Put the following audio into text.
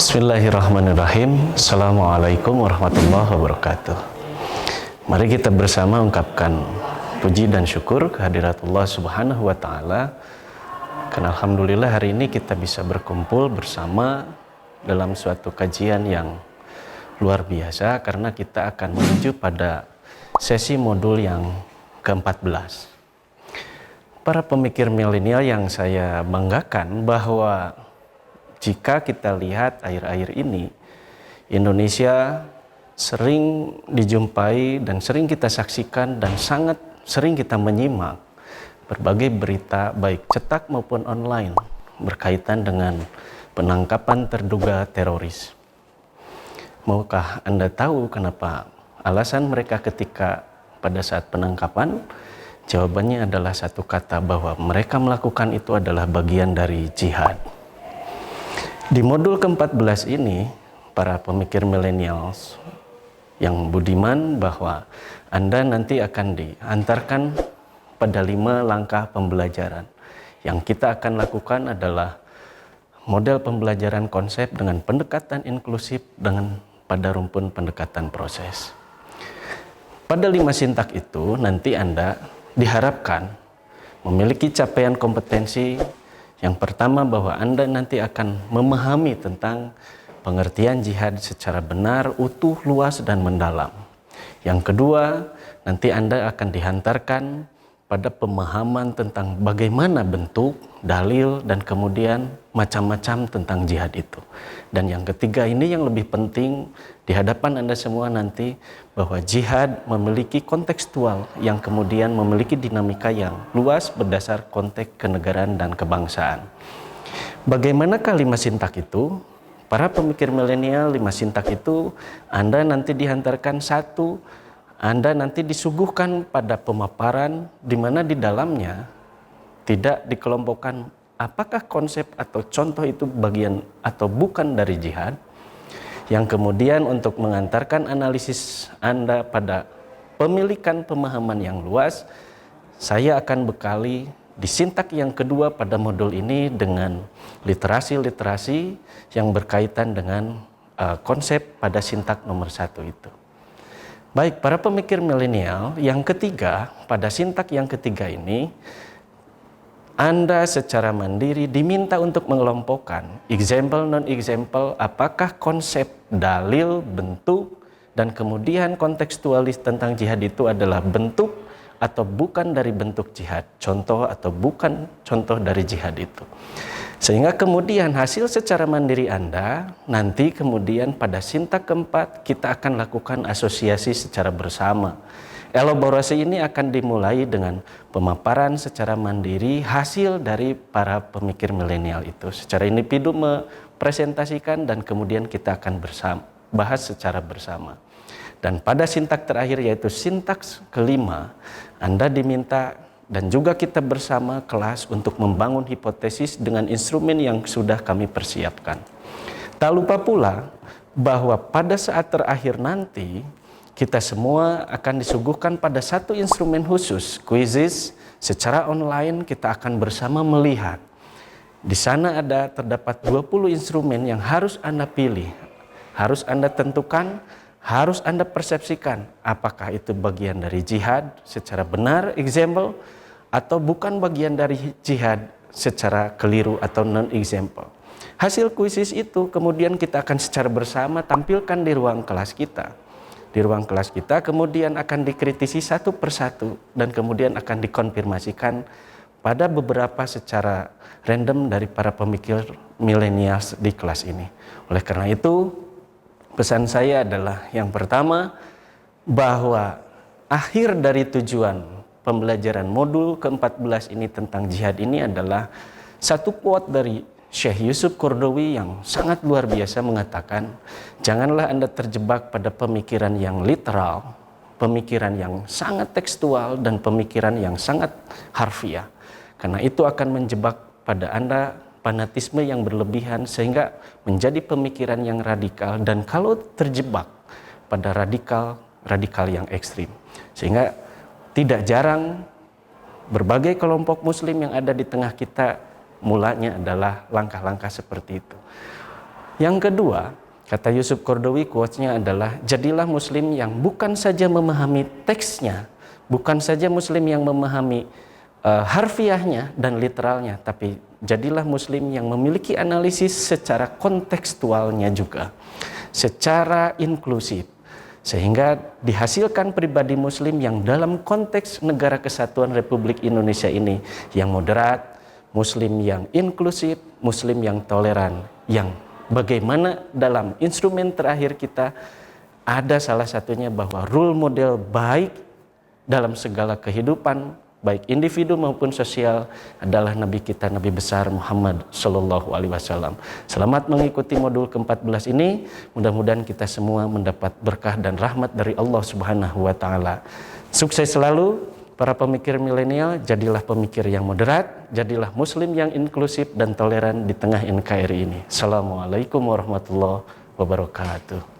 Bismillahirrahmanirrahim. Assalamualaikum warahmatullahi wabarakatuh. Mari kita bersama ungkapkan puji dan syukur kehadirat Allah Subhanahu wa Ta'ala. Karena alhamdulillah hari ini kita bisa berkumpul bersama dalam suatu kajian yang luar biasa, karena kita akan menuju pada sesi modul yang ke-14. Para pemikir milenial yang saya banggakan bahwa jika kita lihat akhir-akhir ini, Indonesia sering dijumpai dan sering kita saksikan dan sangat sering kita menyimak berbagai berita baik cetak maupun online berkaitan dengan penangkapan terduga teroris. Maukah Anda tahu kenapa alasan mereka ketika pada saat penangkapan? Jawabannya adalah satu kata, bahwa mereka melakukan itu adalah bagian dari jihad. Di modul ke-14 ini, para pemikir millennials yang budiman, bahwa Anda nanti akan diantarkan pada 5 langkah pembelajaran. Yang kita akan lakukan adalah model pembelajaran konsep dengan pendekatan inklusif dengan pada rumpun pendekatan proses. Pada 5 sintak itu nanti Anda diharapkan memiliki capaian kompetensi. Yang pertama, bahwa Anda nanti akan memahami tentang pengertian jihad secara benar, utuh, luas, dan mendalam. Yang kedua, nanti Anda akan dihantarkan pada pemahaman tentang bagaimana bentuk, dalil, dan kemudian macam-macam tentang jihad itu. Dan yang ketiga, ini yang lebih penting di hadapan Anda semua nanti, bahwa jihad memiliki kontekstual yang kemudian memiliki dinamika yang luas berdasar konteks kenegaraan dan kebangsaan. Bagaimanakah 5 sintak itu? Para pemikir milenial, 5 sintak itu Anda nanti dihantarkan satu, Anda nanti disuguhkan pada pemaparan di mana di dalamnya tidak dikelompokkan apakah konsep atau contoh itu bagian atau bukan dari jihad. Yang kemudian untuk mengantarkan analisis Anda pada pemilikan pemahaman yang luas, saya akan bekali di sintak yang kedua pada modul ini dengan literasi-literasi yang berkaitan dengan konsep pada sintak nomor 1 itu. Baik, para pemikir milenial, yang ketiga, pada sintak yang ketiga ini, Anda secara mandiri diminta untuk mengelompokkan example, non-example, apakah konsep, dalil, bentuk, dan kemudian kontekstualis tentang jihad itu adalah bentuk atau bukan dari bentuk jihad, contoh atau bukan contoh dari jihad itu. Sehingga kemudian hasil secara mandiri Anda, nanti kemudian pada sintak keempat kita akan lakukan asosiasi secara bersama. Elaborasi ini akan dimulai dengan pemaparan secara mandiri hasil dari para pemikir milenial itu. Secara individu mempresentasikan dan kemudian kita akan bahas secara bersama. Dan pada sintak terakhir, yaitu sintaks kelima, Anda diminta dan juga kita bersama kelas untuk membangun hipotesis dengan instrumen yang sudah kami persiapkan. Tak lupa pula bahwa pada saat terakhir nanti kita semua akan disuguhkan pada satu instrumen khusus, quizzes secara online. Kita akan bersama melihat. Di sana terdapat 20 instrumen yang harus Anda pilih, harus Anda tentukan, harus Anda persepsikan apakah itu bagian dari jihad secara benar, example, atau bukan bagian dari jihad secara keliru atau non-example. Hasil kuisis itu kemudian kita akan secara bersama tampilkan di ruang kelas kita. Di ruang kelas kita kemudian akan dikritisi satu persatu dan kemudian akan dikonfirmasikan pada beberapa secara random dari para pemikir milenials di kelas ini. Oleh karena itu, pesan saya adalah yang pertama, bahwa akhir dari tujuan pembelajaran modul ke-14 ini tentang jihad ini adalah satu quote dari Syekh Yusuf Qaradawi yang sangat luar biasa mengatakan, janganlah Anda terjebak pada pemikiran yang literal, pemikiran yang sangat tekstual, dan pemikiran yang sangat harfiah. Karena itu akan menjebak pada Anda fanatisme yang berlebihan sehingga menjadi pemikiran yang radikal, dan kalau terjebak pada radikal yang ekstrim. Sehingga tidak jarang berbagai kelompok muslim yang ada di tengah kita mulanya adalah langkah-langkah seperti itu. Yang kedua, kata Yusuf Qaradawi, quotes-nya adalah, jadilah muslim yang bukan saja memahami teksnya, bukan saja muslim yang memahami harfiahnya dan literalnya, tapi jadilah muslim yang memiliki analisis secara kontekstualnya juga, secara inklusif, sehingga dihasilkan pribadi muslim yang dalam konteks Negara Kesatuan Republik Indonesia ini yang moderat, muslim yang inklusif, muslim yang toleran, yang bagaimana dalam instrumen terakhir kita ada salah satunya bahwa role model baik dalam segala kehidupan, baik individu maupun sosial, adalah Nabi kita, Nabi besar Muhammad Sallallahu Alaihi Wasallam. Selamat mengikuti modul ke-14 ini. Mudah-mudahan kita semua mendapat berkah dan rahmat dari Allah Subhanahu Wa Taala. Sukses selalu para pemikir milenial. Jadilah pemikir yang moderat, jadilah muslim yang inklusif dan toleran di tengah NKRI ini. Assalamualaikum warahmatullahi wabarakatuh.